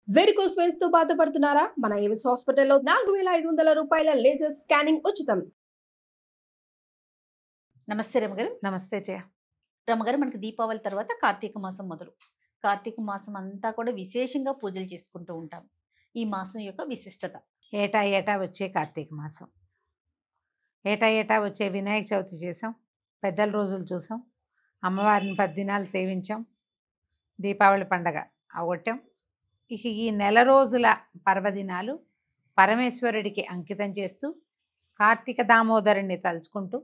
Varicose veins తో బాధపడుతున్నారా? మన ఏవిస్ హాస్పిటల్లో 4,500 రూపాయల లేజర్ స్కానింగ్ ఉచితం. నమస్తే రమగారు. నమస్తే జయ. రమగారు, మనకి దీపావళి తర్వాత కార్తీక మాసం మొదలు. కార్తీక మాసం అంతా కూడా విశేషంగా పూజలు చేసుకుంటూ ఉంటాం. ఈ మాసం యొక్క విశిష్టత. ఏటా ఏటా వచ్చే కార్తీక మాసం, ఏటా ఏటా వచ్చే వినాయక చవితి చేసాం, పెద్దల రోజులు చూసాం, అమ్మవారిని 10 దినాలు సేవించాం, దీపావళి పండగ అవగొట్టాం. ఇక ఈ నెల రోజుల పర్వదినాలు పరమేశ్వరుడికి అంకితం చేస్తూ కార్తీక దామోదరుణ్ణి తలుచుకుంటూ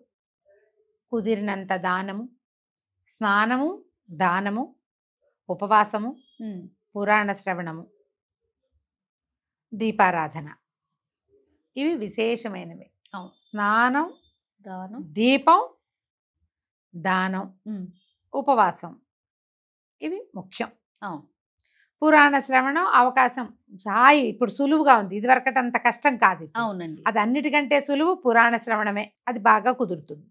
కుదిరినంత దానము, స్నానము, దానము, ఉపవాసము, పురాణ శ్రవణము, దీపారాధన, ఇవి విశేషమైనవి. స్నానం, దానం, దీపం, దానం, ఉపవాసం, ఇవి ముఖ్యం. పురాణ శ్రవణం అవకాశం హాయి ఇప్పుడు సులువుగా ఉంది, ఇదివరకటి అంత కష్టం కాదు. అవునండి, అది అన్నిటికంటే సులువు పురాణ శ్రవణమే. అది బాగా కుదురుతుంది.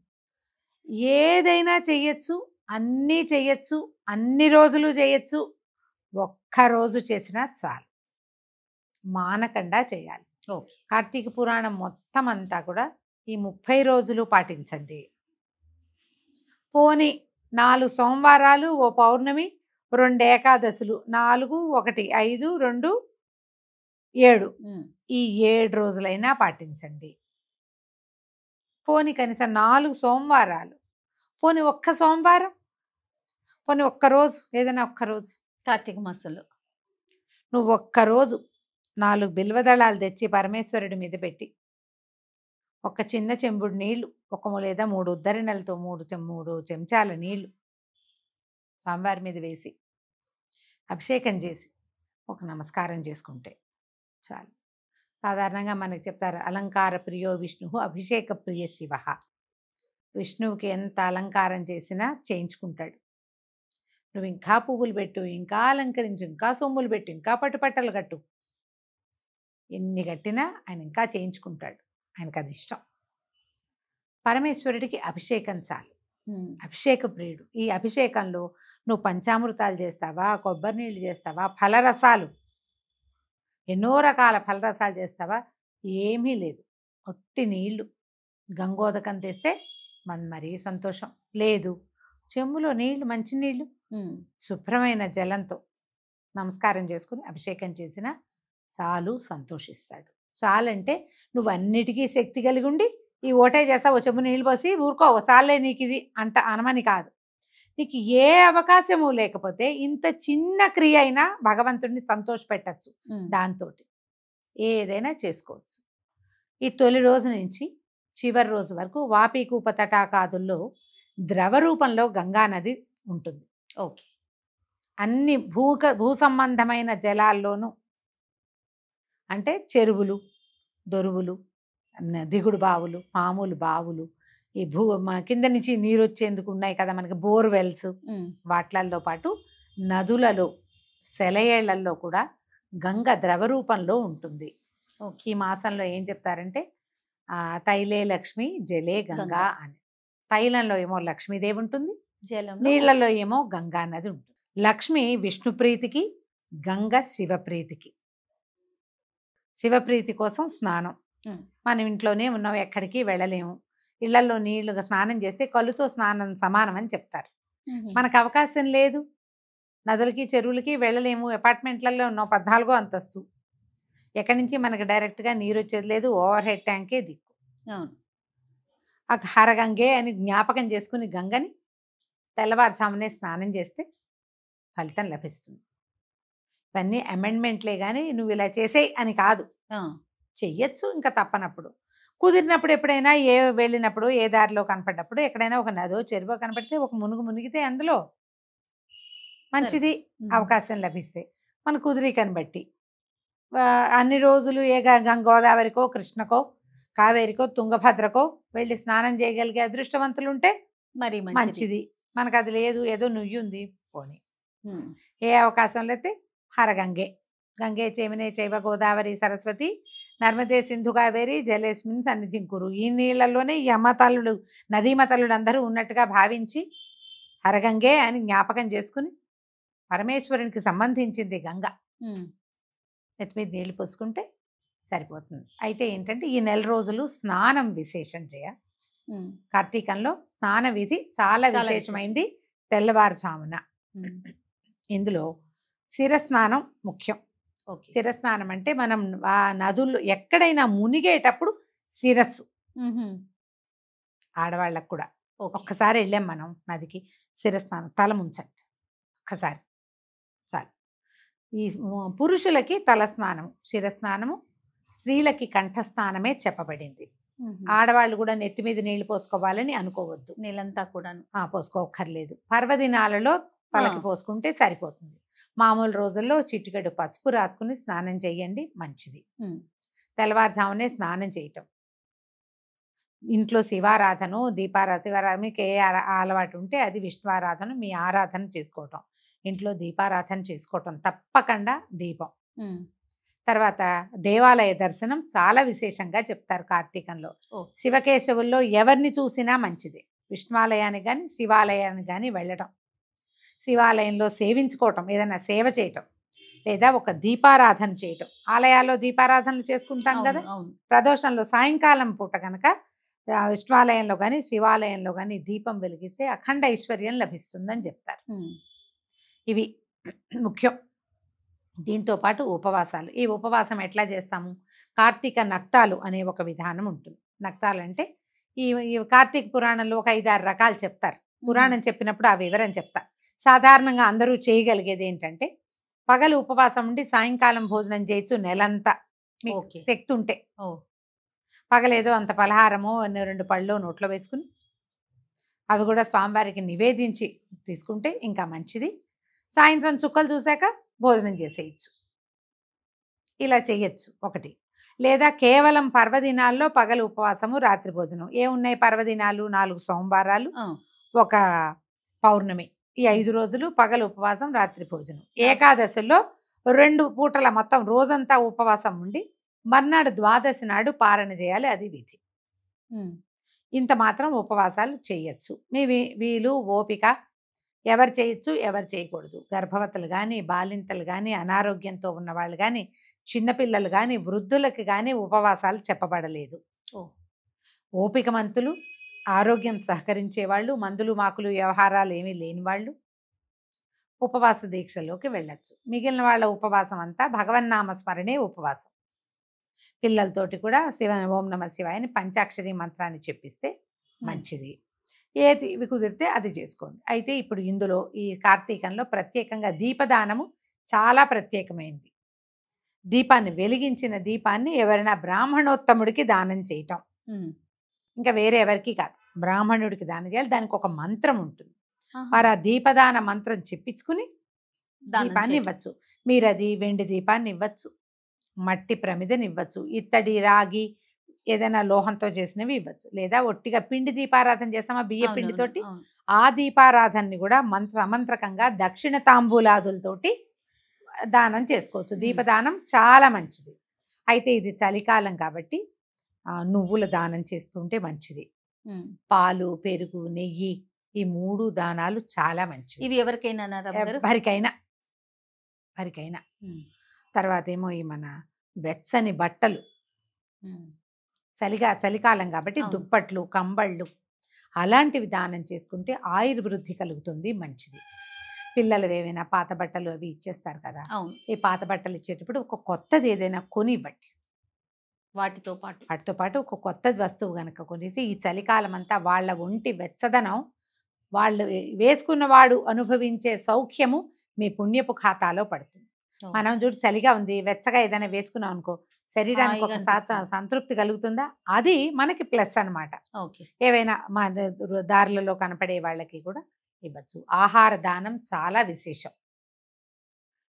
ఏదైనా చెయ్యొచ్చు, అన్నీ చెయ్యొచ్చు, అన్ని రోజులు చేయొచ్చు. ఒక్కరోజు చేసినా చాలు, మానకుండా చేయాలి. ఓకే. కార్తీక పురాణం మొత్తం అంతా కూడా ఈ 30 రోజులు పాటించండి. పోని 4 సోమవారాలు, ఓ పౌర్ణమి, 2 ఏకాదశులు, 4, 1, 5, 2, 7, ఈ 7 రోజులైనా పాటించండి. పోని కనీసం 4 సోమవారాలు, పోని ఒక్క సోమవారం, పోని ఒక్కరోజు, ఏదైనా ఒక్కరోజు కార్తీక మాసంలో నువ్వు ఒక్కరోజు 4 బిల్వదళాలు తెచ్చి పరమేశ్వరుడి మీద పెట్టి ఒక చిన్న చెంబుడు నీళ్లు, లేదా 3 ఉద్దరణలతో 3 చెంచాల నీళ్లు స్వామివారి మీద వేసి అభిషేకం చేసి ఒక నమస్కారం చేసుకుంటే చాలు. సాధారణంగా మనకి చెప్తారు, అలంకార ప్రియో విష్ణు, అభిషేక ప్రియ శివ. విష్ణువుకి ఎంత అలంకారం చేసినా చేయించుకుంటాడు. నువ్వు ఇంకా పువ్వులు పెట్టు, ఇంకా అలంకరించు, ఇంకా సొమ్ములు పెట్టు, ఇంకా పట్టుపట్టలు కట్టు, ఎన్ని కట్టినా ఆయన ఇంకా చేయించుకుంటాడు. ఆయనకు అది ఇష్టం. పరమేశ్వరుడికి అభిషేకం చాలు. అభిషేక ప్రియుడు. ఈ అభిషేకంలో నువ్వు పంచామృతాలు చేస్తావా, కొబ్బరి నీళ్ళు చేస్తావా, ఫలరసాలు, ఎన్నో రకాల ఫలరసాలు చేస్తావా, ఏమీ లేదు. ఒట్టి నీళ్ళు, గంగోదకం తెస్తే మరీ సంతోషం. లేదు, చెంబులో నీళ్లు, మంచి నీళ్లు, శుభ్రమైన జలంతో నమస్కారం చేసుకుని అభిషేకం చేసినా చాలు, సంతోషిస్తాడు. చాలంటే నువ్వు అన్నిటికీ శక్తి కలిగి ఉండి ఈ ఓటే చేస్తావు, చెంబు నీళ్ళు పోసి ఊరుకో, చాలే నీకు ఇది అనమని కాదు. నీకు ఏ అవకాశము లేకపోతే ఇంత చిన్న క్రియ అయినా భగవంతుడిని సంతోషపెట్టచ్చు. దాంతో ఏదైనా చేసుకోవచ్చు. ఈ తొలి రోజు నుంచి చివరి రోజు వరకు వాపీకూప తటాకాదుల్లో ద్రవ రూపంలో గంగానది ఉంటుంది. ఓకే. అన్ని భూ సంబంధమైన జలాల్లోనూ, అంటే చెరువులు, దొరువులు, దిగుడు బావులు, మామూలు బావులు, ఈ కింద నుంచి నీరు వచ్చేందుకు ఉన్నాయి కదా మనకి బోర్వెల్స్, వాట్లల్లో పాటు నదులలో, సెలయేళ్లలో కూడా గంగ ద్రవ రూపంలో ఉంటుంది. ఈ మాసంలో ఏం చెప్తారంటే తైలే లక్ష్మి జలే గంగా అని. తైలంలో ఏమో లక్ష్మీదేవి ఉంటుంది, నీళ్లలో ఏమో గంగా నది ఉంటుంది. లక్ష్మి విష్ణు ప్రీతికి, గంగ శివప్రీతికి. శివప్రీతి కోసం స్నానం. మనం ఇంట్లోనే ఉన్నాం, ఎక్కడికి వెళ్ళలేము. ఇళ్లలో నీళ్లుగా స్నానం చేస్తే కళ్ళుతో స్నానం సమానం అని చెప్తారు. మనకు అవకాశం లేదు, నదులకి చెరువులకి వెళ్ళలేము, అపార్ట్మెంట్లలో ఉన్నాం, 14వ అంతస్తు, ఎక్కడి నుంచి మనకు డైరెక్ట్గా నీరు వచ్చేది లేదు, ఓవర్ హెడ్ ట్యాంకే దిక్కు. ఆ హరగంగే అని జ్ఞాపకం చేసుకుని గంగని తెల్లవారుజామునే స్నానం చేస్తే ఫలితం లభిస్తుంది. ఇవన్నీ అమెండ్మెంట్లే కానీ నువ్వు ఇలా చేసేయి అని కాదు, చెయ్యొచ్చు. ఇంకా తప్పనప్పుడు, కుదిరినప్పుడు, ఎప్పుడైనా వెళ్ళినప్పుడు, ఏ దారిలో కనపడ్డప్పుడు, ఎక్కడైనా ఒక నదో చెరువో కనపడితే ఒక మునిగితే అందులో మంచిది. అవకాశం లభిస్తే మన కుదిరికని బట్టి అన్ని రోజులు గోదావరికో, కృష్ణకో, కావేరికో, తుంగభద్రకో వెళ్ళి స్నానం చేయగలిగే అదృష్టవంతులు ఉంటే మరి మంచిది. మనకు అది లేదు, ఏదో నుయ్యి ఉంది, పోనీ. ఏ అవకాశం లేతే హరగంగే, గంగే చేమినే చైవ గోదావరి సరస్వతి నర్మదే సింధు కావేరి జలేస్మిన్ సన్నిధిం కురు. ఈ నీళ్లలోనే ఈ అమ్మతల్లుడు, నదీమతల్లుడు అందరూ ఉన్నట్టుగా భావించి హరగంగే అని జ్ఞాపకం చేసుకుని, పరమేశ్వరునికి సంబంధించింది గంగ. నెత్తి మీద నీళ్లు పోసుకుంటే సరిపోతుంది. అయితే ఏంటంటే ఈ నెల రోజులు స్నానం విశేషం చేయాలి. కార్తీకంలో స్నాన విధి చాలా చాలా విశేషమైంది. తెల్లవారుజామున ఇందులో శిరస్నానం ముఖ్యం. ఓకే. శిరస్నానం అంటే మనం ఆ నదుల్లో ఎక్కడైనా మునిగేటప్పుడు శిరస్సు, ఆడవాళ్ళకు కూడా ఓకే. ఒక్కసారి వెళ్ళాం మనం నదికి, శిరస్నానం తల ముంచండి ఒక్కసారి చాలు. ఈ పురుషులకి తలస్నానము, శిరస్నానము, స్త్రీలకి కంఠస్నానమే చెప్పబడింది. ఆడవాళ్ళు కూడా నెత్తి మీద నీళ్లు పోసుకోవాలని అనుకోవద్దు, నెలంతా కూడాను. పోసుకోక్కర్లేదు. పర్వదినాలలో తలకి పోసుకుంటే సరిపోతుంది. మామూలు రోజుల్లో చిటికెడు పసుపు రాసుకుని స్నానం చేయండి, మంచిది. తెల్లవారుజామునే స్నానం చేయటం. ఇంట్లో శివారాధన, శివారాధన మీకు ఏ అలవాటు ఉంటే అది విష్ణువారాధన, మీ ఆరాధన చేసుకోవటం, ఇంట్లో దీపారాధన చేసుకోవటం తప్పకుండా. దీపం తర్వాత దేవాలయ దర్శనం చాలా విశేషంగా చెప్తారు కార్తీకంలో. శివకేశవుల్లో ఎవరిని చూసినా మంచిది. విష్ణువాలయానికి కానీ శివాలయానికి కానీ వెళ్ళటం, శివాలయంలో సేవించుకోవటం, ఏదైనా సేవ చేయటం, లేదా ఒక దీపారాధన చేయటం. ఆలయాల్లో దీపారాధనలు చేసుకుంటాం కదా, ప్రదోషంలో సాయంకాలం పూట కనుక విష్ణువాలయంలో కానీ శివాలయంలో కానీ దీపం వెలిగిస్తే అఖండ ఐశ్వర్యం లభిస్తుందని చెప్తారు. ఇవి ముఖ్యం. దీంతో పాటు ఉపవాసాలు. ఈ ఉపవాసం ఎట్లా చేస్తాము? కార్తీక నక్తాలు అనే ఒక విధానం ఉంటుంది. నక్తాలు అంటే ఈ కార్తీక పురాణంలో ఒక 5-6 రకాలు చెప్తారు. పురాణం చెప్పినప్పుడు ఆ వివరం చెప్తారు. సాధారణంగా అందరూ చేయగలిగేది ఏంటంటే పగలు ఉపవాసం ఉండి సాయంకాలం భోజనం చేయొచ్చు నెలంతా మీకు శక్తి ఉంటే. పగలేదో అంత పలహారమో 2 పళ్ళు నోట్లో వేసుకుని అవి కూడా స్వామివారికి నివేదించి తీసుకుంటే ఇంకా మంచిది. సాయంత్రం చుక్కలు చూశాక భోజనం చేసేయచ్చు. ఇలా చేయొచ్చు ఒకటి. లేదా కేవలం పర్వదినాల్లో పగలు ఉపవాసము, రాత్రి భోజనం. ఏమున్నాయి పర్వదినాలు? 4 సోమవారాలు, ఒక పౌర్ణమి. ఈ 5 రోజులు పగలు ఉపవాసం, రాత్రి భోజనం. ఏకాదశిలో 2 పూటల మొత్తం రోజంతా ఉపవాసం ఉండి మర్నాడు ద్వాదశి నాడు పారణ చేయాలి, అది విధి. ఇంత మాత్రం ఉపవాసాలు చేయొచ్చు. మీ వీలు ఓపిక, ఎవరు చేయొచ్చు ఎవరు చేయకూడదు. గర్భవతులు కానీ, బాలింతలు కానీ, అనారోగ్యంతో ఉన్నవాళ్ళు కానీ, చిన్నపిల్లలు కానీ, వృద్ధులకి కానీ ఉపవాసాలు చెప్పబడలేదు. ఓపికమంతులు, ఆరోగ్యం సహకరించే వాళ్ళు, మందులు మాకులు వ్యవహారాలు ఏమీ లేని వాళ్ళు ఉపవాస దీక్షలోకి వెళ్ళచ్చు. మిగిలిన వాళ్ళ ఉపవాసం అంతా భగవన్నామ స్మరణే ఉపవాసం. పిల్లలతోటి కూడా ఓం నమ శివాయని పంచాక్షరి మంత్రాన్ని చెప్పిస్తే మంచిది. ఏది కుదిరితే అది చేసుకోండి. అయితే ఇప్పుడు ఇందులో ఈ కార్తీకంలో ప్రత్యేకంగా దీపదానము చాలా ప్రత్యేకమైంది. దీపాన్ని వెలిగించిన దీపాన్ని ఎవరైనా బ్రాహ్మణోత్తముడికి దానం చేయటం, ఇంకా వేరే ఎవరికి కాదు, బ్రాహ్మణుడికి దానం చేయాలి. దానికి ఒక మంత్రం ఉంటుంది. మరి ఆ దీపదాన మంత్రం చెప్పించుకుని దీపాన్ని ఇవ్వచ్చు. మీరు అది వెండి దీపాన్ని ఇవ్వచ్చు, మట్టి ప్రమిదని ఇవ్వచ్చు, ఇత్తడి రాగి ఏదైనా లోహంతో చేసినవి ఇవ్వచ్చు. లేదా ఒట్టిగా పిండి దీపారాధన చేస్తామా బియ్య పిండితోటి, ఆ దీపారాధనని కూడా అమంత్రకంగా దక్షిణ తాంబూలాదులతోటి దానం చేసుకోవచ్చు. దీపదానం చాలా మంచిది. అయితే ఇది చలికాలం కాబట్టి నువ్వుల దానం చేస్తుంటే మంచిది. పాలు, పెరుగు, నెయ్యి ఈ 3 దానాలు చాలా మంచివి. ఇవి ఎవరికైనా ఎవరికైనా. తర్వాత ఏమో ఈ మన వెచ్చని బట్టలు, చలికాలం కాబట్టి దుప్పట్లు, కంబళ్ళు అలాంటివి దానం చేసుకుంటే ఆయుర్వృద్ధి కలుగుతుంది, మంచిది. పిల్లలు ఏవైనా పాత బట్టలు అవి ఇచ్చేస్తారు కదా, ఈ పాత బట్టలు ఇచ్చేటప్పుడు ఒక కొత్తది ఏదైనా కొని ఇవ్వండి. వాటితో పాటు ఒక కొత్త వస్తువు కనుక కొనేసి ఈ చలికాలం అంతా వాళ్ళ ఒంటి వెచ్చదనం, వాళ్ళు వేసుకున్నవాడు అనుభవించే సౌఖ్యము మీ పుణ్యపు ఖాతాలో పడుతుంది. మనం చూడు చలిగా ఉంది, వెచ్చగా ఏదైనా వేసుకున్నాం అనుకో, శరీరానికి ఒక సంతృప్తి కలుగుతుందా, అది మనకి ప్లస్ అనమాట. ఏవైనా మా దారులలో కనపడే వాళ్ళకి కూడా ఇవ్వచ్చు. ఆహార దానం చాలా విశేషం.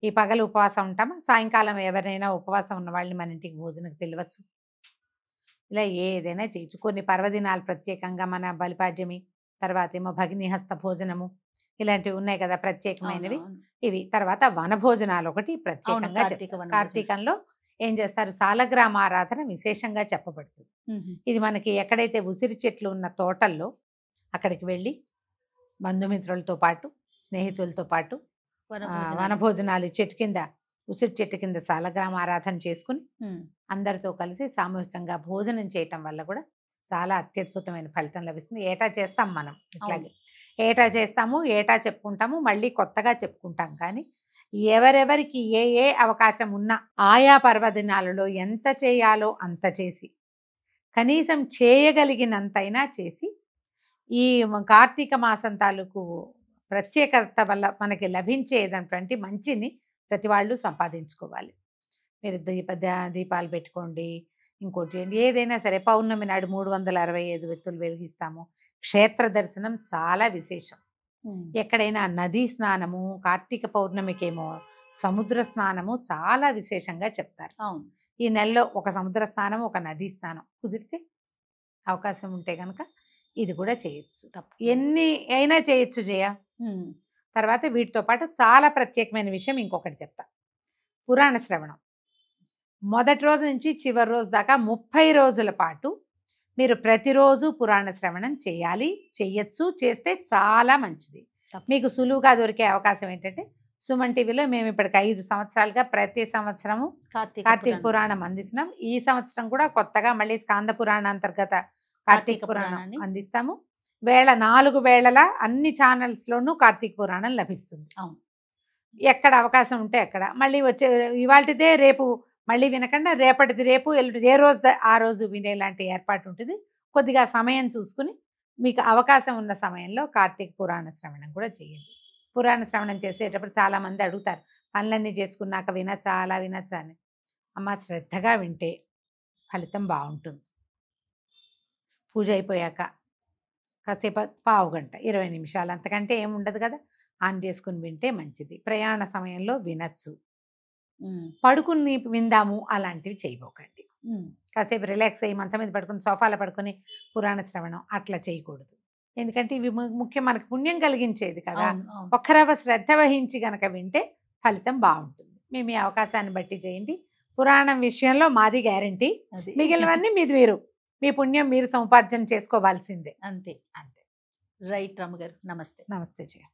ఈ పగలు ఉపవాసం ఉంటామా, సాయంకాలం ఎవరైనా ఉపవాసం ఉన్న వాళ్ళని మన ఇంటికి భోజనకు తెలియవచ్చు. ఇలా ఏదైనా చేయొచ్చు. కొన్ని పర్వదినాలు ప్రత్యేకంగా మన బలిపాడ్యమి, తర్వాత ఏమో భగినిహస్త భోజనము, ఇలాంటివి ఉన్నాయి కదా ప్రత్యేకమైనవి. ఇవి తర్వాత వనభోజనాలు ఒకటి ప్రత్యేకంగా. కార్తీకంలో ఏం చేస్తారు, సాలగ్రామారాధన విశేషంగా చెప్పబడుతుంది. ఇది మనకి ఎక్కడైతే ఉసిరి చెట్లు ఉన్న తోటల్లో అక్కడికి వెళ్ళి బంధుమిత్రులతో పాటు, స్నేహితులతో పాటు వనభోజనాలు చెట్టు కింద ఉసిరి చెట్టు కింద సాలగ్రామ ఆరాధన చేసుకుని అందరితో కలిసి సామూహికంగా భోజనం చేయటం వల్ల కూడా చాలా అత్యద్భుతమైన ఫలితం లభిస్తుంది. ఏటా చేస్తాం మనం ఇట్లాగే, ఏటా చేస్తాము, ఏటా చెప్పుకుంటాము, మళ్ళీ కొత్తగా చెప్పుకుంటాం. కానీ ఎవరెవరికి ఏ ఏ అవకాశం ఉన్నా ఆయా పర్వదినాలలో ఎంత చేయాలో అంత చేసి, కనీసం చేయగలిగినంతైనా చేసి, ఈ కార్తీక మాసం తాలూకు ప్రత్యేకత వల్ల మనకి లభించేటటువంటి మంచిని ప్రతి వాళ్ళు సంపాదించుకోవాలి. మీరు దీపాలు పెట్టుకోండి, ఇంకోటి చేయండి, ఏదైనా సరే. పౌర్ణమి నాడు 365 వెత్తులు వెలిగిస్తాము. క్షేత్ర దర్శనం చాలా విశేషం. ఎక్కడైనా నదీ స్నానము, కార్తీక పౌర్ణమికేమో సముద్ర స్నానము చాలా విశేషంగా చెప్తారు. అవును, ఈ నెలలో ఒక సముద్ర స్నానం, ఒక నదీ స్నానం కుదిరితే, అవకాశం ఉంటే కనుక ఇది కూడా చేయొచ్చు. ఎన్ని అయినా చేయొచ్చు జయ. తర్వాత వీటితో పాటు చాలా ప్రత్యేకమైన విషయం ఇంకొకటి చెప్తా. పురాణ శ్రవణం మొదటి రోజు నుంచి చివరి రోజు దాకా 30 రోజుల పాటు మీరు ప్రతిరోజు పురాణ శ్రవణం చేయాలి, చెయ్యొచ్చు. చేస్తే చాలా మంచిది. మీకు సులువుగా దొరికే అవకాశం ఏంటంటే, సుమన్ టీవీలో మేము ఇప్పటికి 5 సంవత్సరాలుగా ప్రతి సంవత్సరము కార్తీక పురాణం అందిస్తున్నాం. ఈ సంవత్సరం కూడా కొత్తగా మళ్ళీ స్కాంద పురాణ అంతర్గత కార్తీక పురాణం అందిస్తాము. 4 వేళల అన్ని ఛానల్స్లోనూ కార్తీక పురాణం లభిస్తుంది. అవును, ఎక్కడ అవకాశం ఉంటే అక్కడ. మళ్ళీ వచ్చే ఇవాళదే రేపు మళ్ళీ వినకుండా రేపటిది రేపు, ఎల్లుండి ఏ రోజు ఆ రోజు వినేలాంటి ఏర్పాటు ఉంటుంది. కొద్దిగా సమయం చూసుకుని మీకు అవకాశం ఉన్న సమయంలో కార్తీక పురాణ శ్రవణం కూడా చేయండి. పురాణ శ్రవణం చేసేటప్పుడు చాలామంది అడుగుతారు, పనులన్నీ చేసుకున్నాక వినచ్చా, అలా వినచ్చా అని. అమ్మ, శ్రద్ధగా వింటే ఫలితం బాగుంటుంది. పూజ అయిపోయాక కాసేపు పావు గంట 20 నిమిషాలు, అంతకంటే ఏముండదు కదా, ఆన్ చేసుకుని వింటే మంచిది. ప్రయాణ సమయంలో వినచ్చు. పడుకుని విందాము అలాంటివి చేయబోకండి. కాసేపు రిలాక్స్ అయ్యి మంచం మీద పడుకుని, సోఫాలో పడుకొని పురాణ శ్రవణం అట్లా చేయకూడదు. ఎందుకంటే ఇవి ముఖ్యం, మనకు పుణ్యం కలిగించేది కదా. ఒక్కరవ శ్రద్ధ వహించి గనక వింటే ఫలితం బాగుంటుంది. మేము ఈ అవకాశాన్ని బట్టి చేయండి. పురాణం విషయంలో మాది గ్యారంటీ, మిగిలినవన్నీ మీరు మీ పుణ్యం మీరు సముపార్జన చేసుకోవాల్సిందే. అంతే అంతే. రైట్ రమ్మ గారు, నమస్తే. నమస్తే జయ.